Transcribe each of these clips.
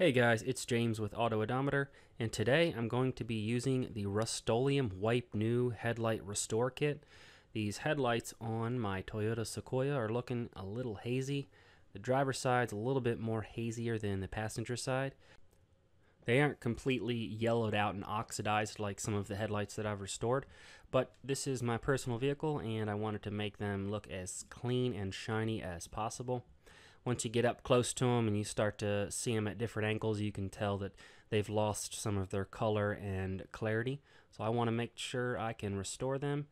Hey guys, it's James with Auto Odometer, and today I'm going to be using the Rust-Oleum Wipe New Headlight Restore Kit. These headlights on my Toyota Sequoia are looking a little hazy. The driver's side's a little bit more hazier than the passenger side. They aren't completely yellowed out and oxidized like some of the headlights that I've restored, but this is my personal vehicle and I wanted to make them look as clean and shiny as possible. Once you get up close to them and you start to see them at different angles, you can tell that they've lost some of their color and clarity. So I want to make sure I can restore them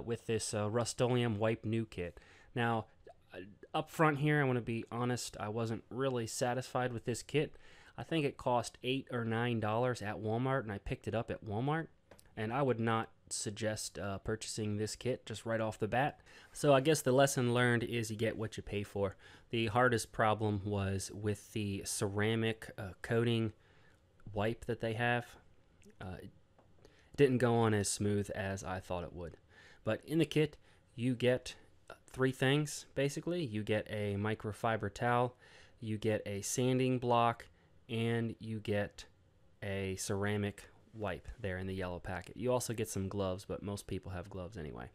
with this Rust-Oleum Wipe New kit. Now, up front here, I want to be honest, I wasn't really satisfied with this kit. I think it cost $8 or $9 at Walmart, and I picked it up at Walmart. And I would not suggest purchasing this kit just right off the bat. So I guess the lesson learned is you get what you pay for. The hardest problem was with the ceramic coating wipe that they have. It didn't go on as smooth as I thought it would. But in the kit, you get three things basically. You get a microfiber towel, you get a sanding block, and you get a ceramic wipe there in the yellow packet. You also get some gloves, but most people have gloves anyway.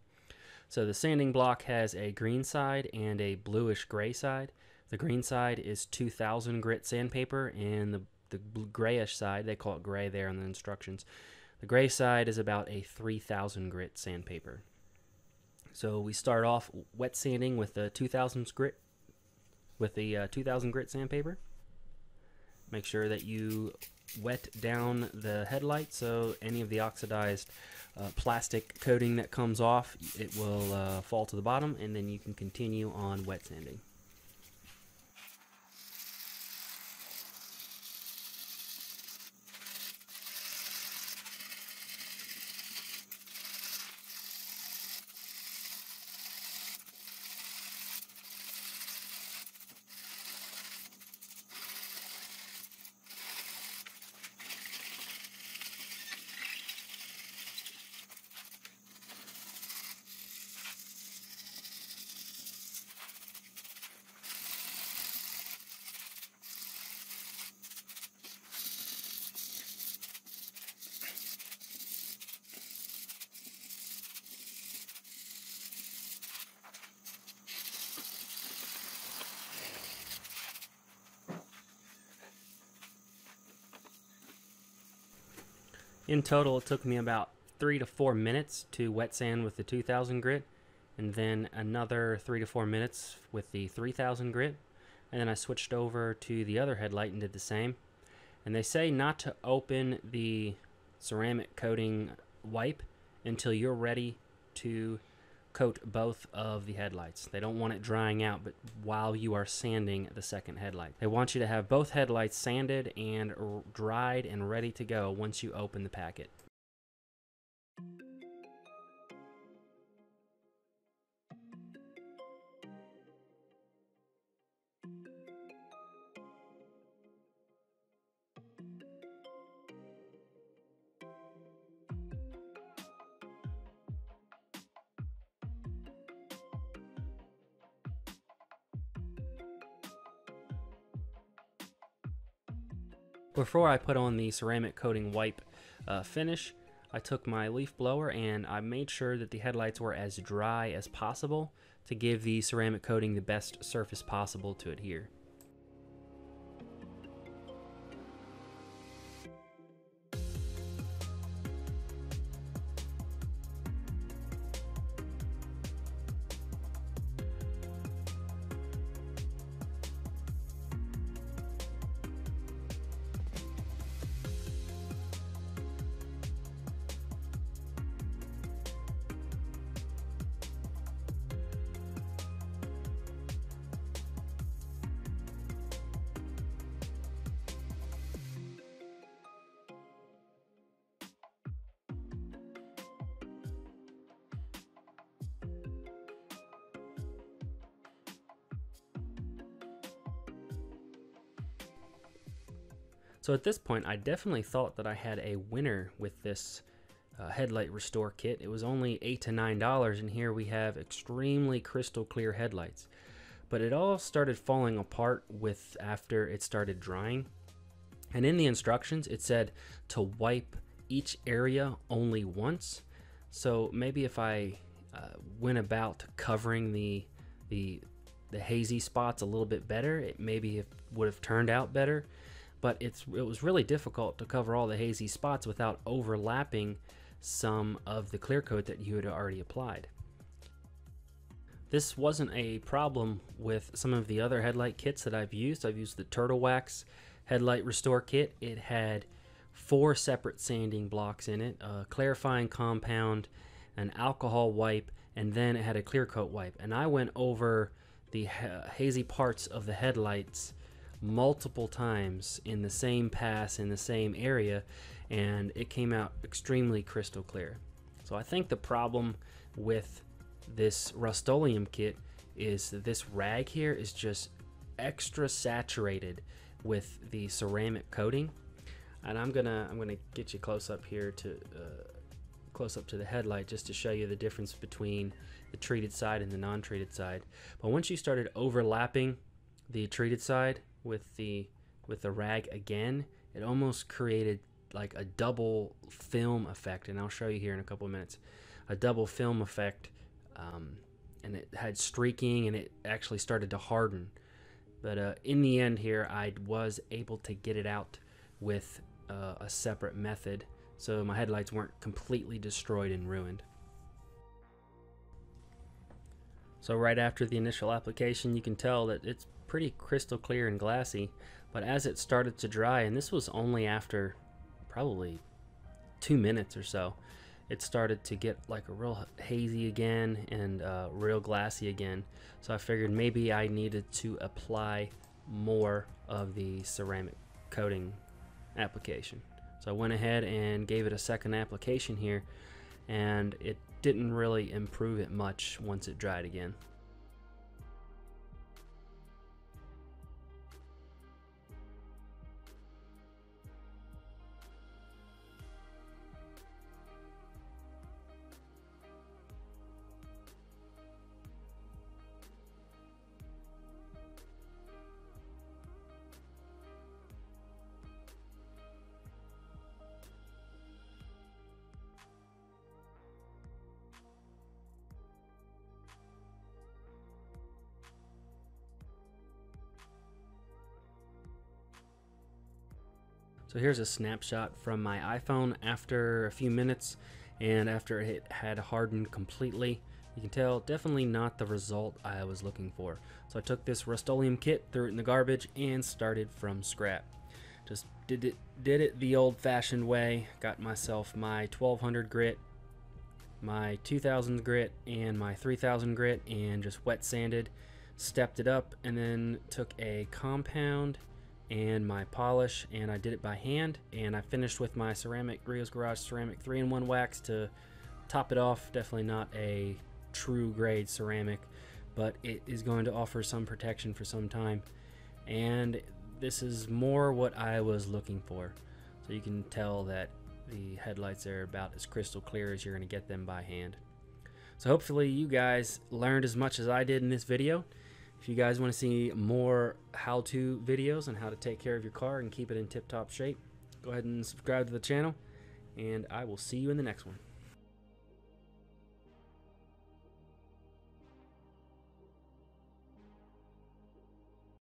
So the sanding block has a green side and a bluish gray side. The green side is 2000 grit sandpaper, and the grayish side, they call it gray there on the instructions, the gray side is about a 3000 grit sandpaper. So we start off wet sanding with the 2000 grit sandpaper. Make sure that you wet down the headlight so any of the oxidized plastic coating that comes off, it will fall to the bottom, and then you can continue on wet sanding. In total, it took me about 3 to 4 minutes to wet sand with the 2000 grit, and then another 3 to 4 minutes with the 3000 grit, and then I switched over to the other headlight and did the same. And they say not to open the ceramic coating wipe until you're ready to coat both of the headlights. They don't want it drying out but while you are sanding the second headlight. They want you to have both headlights sanded and dried and ready to go once you open the packet. Before I put on the ceramic coating wipe finish, I took my leaf blower and I made sure that the headlights were as dry as possible to give the ceramic coating the best surface possible to adhere. So at this point, I definitely thought that I had a winner with this headlight restore kit. It was only $8 to $9, and here we have extremely crystal clear headlights. But it all started falling apart after it started drying. And in the instructions, it said to wipe each area only once. So maybe if I went about covering the hazy spots a little bit better, it would have turned out better. But it was really difficult to cover all the hazy spots without overlapping some of the clear coat that you had already applied. This wasn't a problem with some of the other headlight kits that I've used. I've used the Turtle Wax Headlight Restore Kit. It had 4 separate sanding blocks in it, a clarifying compound, an alcohol wipe, and then it had a clear coat wipe. And I went over the hazy parts of the headlights multiple times in the same pass in the same area, and it came out extremely crystal clear. So I think the problem with this Rust-Oleum kit is this rag here is just extra saturated with the ceramic coating. And I'm gonna get you close up here to close up to the headlight just to show you the difference between the treated side and the non-treated side. But once you started overlapping the treated side with the rag again, it almost created like a double film effect, and I'll show you here in a couple of minutes. A double film effect, and it had streaking, and it actually started to harden. But in the end here, I was able to get it out with a separate method, so my headlights weren't completely destroyed and ruined. So right after the initial application, you can tell that it's pretty crystal clear and glassy, but as it started to dry, and this was only after probably 2 minutes or so, it started to get like a real hazy again and real glassy again. So I figured maybe I needed to apply more of the ceramic coating application. So I went ahead and gave it a second application here, and it didn't really improve it much once it dried again. So here's a snapshot from my iPhone after a few minutes and after it had hardened completely. You can tell definitely not the result I was looking for. So I took this Rust-Oleum kit, threw it in the garbage, and started from scratch. Just did it the old-fashioned way. Got myself my 1200 grit, my 2000 grit, and my 3000 grit, and just wet sanded, stepped it up, and then took a compound and my polish, and I did it by hand, and I finished with my ceramic Rio's Garage ceramic 3-in-1 wax to top it off. Definitely not a true grade ceramic, but it is going to offer some protection for some time, and this is more what I was looking for. So you can tell that the headlights are about as crystal clear as you're going to get them by hand. So hopefully you guys learned as much as I did in this video. If you guys want to see more how-to videos on how to take care of your car and keep it in tip-top shape, go ahead and subscribe to the channel, and I will see you in the next one.